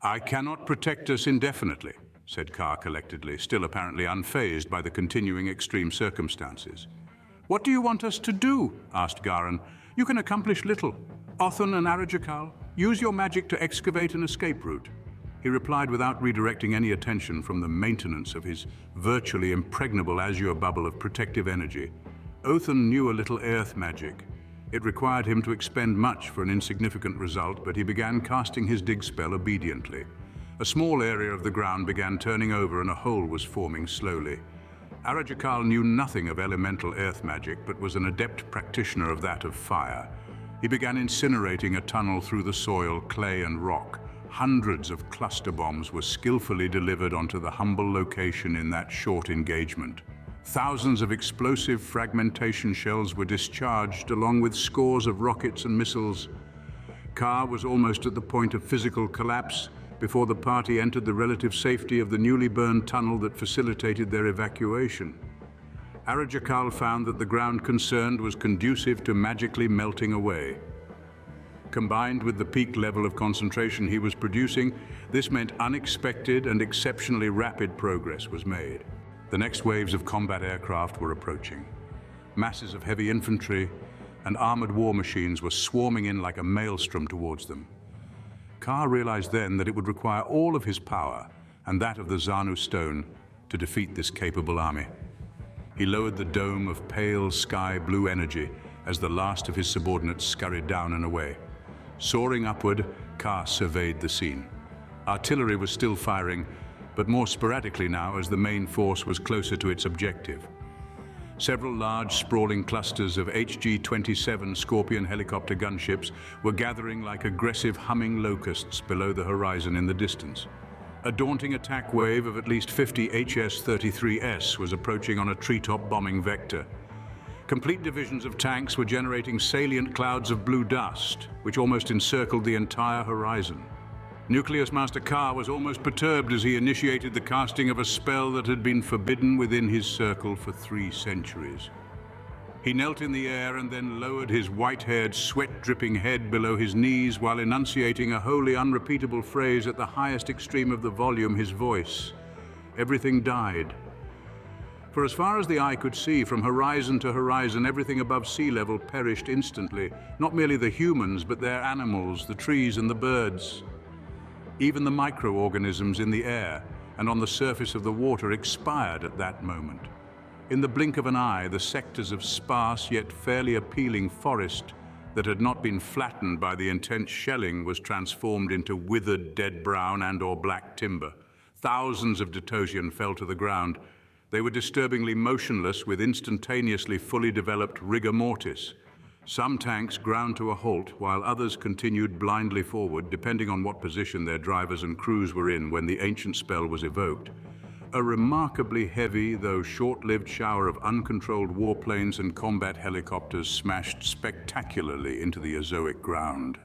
"I cannot protect us indefinitely," said Carr collectedly, still apparently unfazed by the continuing extreme circumstances. "What do you want us to do?" asked Garin. "You can accomplish little. Othon and Arajakal, use your magic to excavate an escape route." He replied without redirecting any attention from the maintenance of his virtually impregnable azure bubble of protective energy. Othon knew a little earth magic. It required him to expend much for an insignificant result, but he began casting his dig spell obediently. A small area of the ground began turning over and a hole was forming slowly. Arajakal knew nothing of elemental earth magic, but was an adept practitioner of that of fire. He began incinerating a tunnel through the soil, clay and rock. Hundreds of cluster bombs were skillfully delivered onto the humble location in that short engagement. Thousands of explosive fragmentation shells were discharged, along with scores of rockets and missiles. Carr was almost at the point of physical collapse before the party entered the relative safety of the newly burned tunnel that facilitated their evacuation. Arajakal found that the ground concerned was conducive to magically melting away. Combined with the peak level of concentration he was producing, this meant unexpected and exceptionally rapid progress was made. The next waves of combat aircraft were approaching. Masses of heavy infantry and armored war machines were swarming in like a maelstrom towards them. Carr realized then that it would require all of his power and that of the Zanu stone to defeat this capable army. He lowered the dome of pale sky blue energy as the last of his subordinates scurried down and away. Soaring upward, Carr surveyed the scene. Artillery was still firing, but more sporadically now as the main force was closer to its objective. Several large, sprawling clusters of HG-27 Scorpion helicopter gunships were gathering like aggressive humming locusts below the horizon in the distance. A daunting attack wave of at least 50 HS-33S was approaching on a treetop bombing vector. Complete divisions of tanks were generating salient clouds of blue dust, which almost encircled the entire horizon. Nucleus Master Carr was almost perturbed as he initiated the casting of a spell that had been forbidden within his circle for 3 centuries. He knelt in the air and then lowered his white-haired, sweat-dripping head below his knees while enunciating a wholly unrepeatable phrase at the highest extreme of the volume, his voice. Everything died. For as far as the eye could see, from horizon to horizon, everything above sea level perished instantly. Not merely the humans, but their animals, the trees and the birds. Even the microorganisms in the air and on the surface of the water expired at that moment. In the blink of an eye, the sectors of sparse yet fairly appealing forest that had not been flattened by the intense shelling was transformed into withered dead brown and/or black timber. Thousands of Dotosian fell to the ground. They were disturbingly motionless with instantaneously fully developed rigor mortis. Some tanks ground to a halt while others continued blindly forward, depending on what position their drivers and crews were in when the ancient spell was evoked. A remarkably heavy, though short-lived shower of uncontrolled warplanes and combat helicopters smashed spectacularly into the Azoic ground.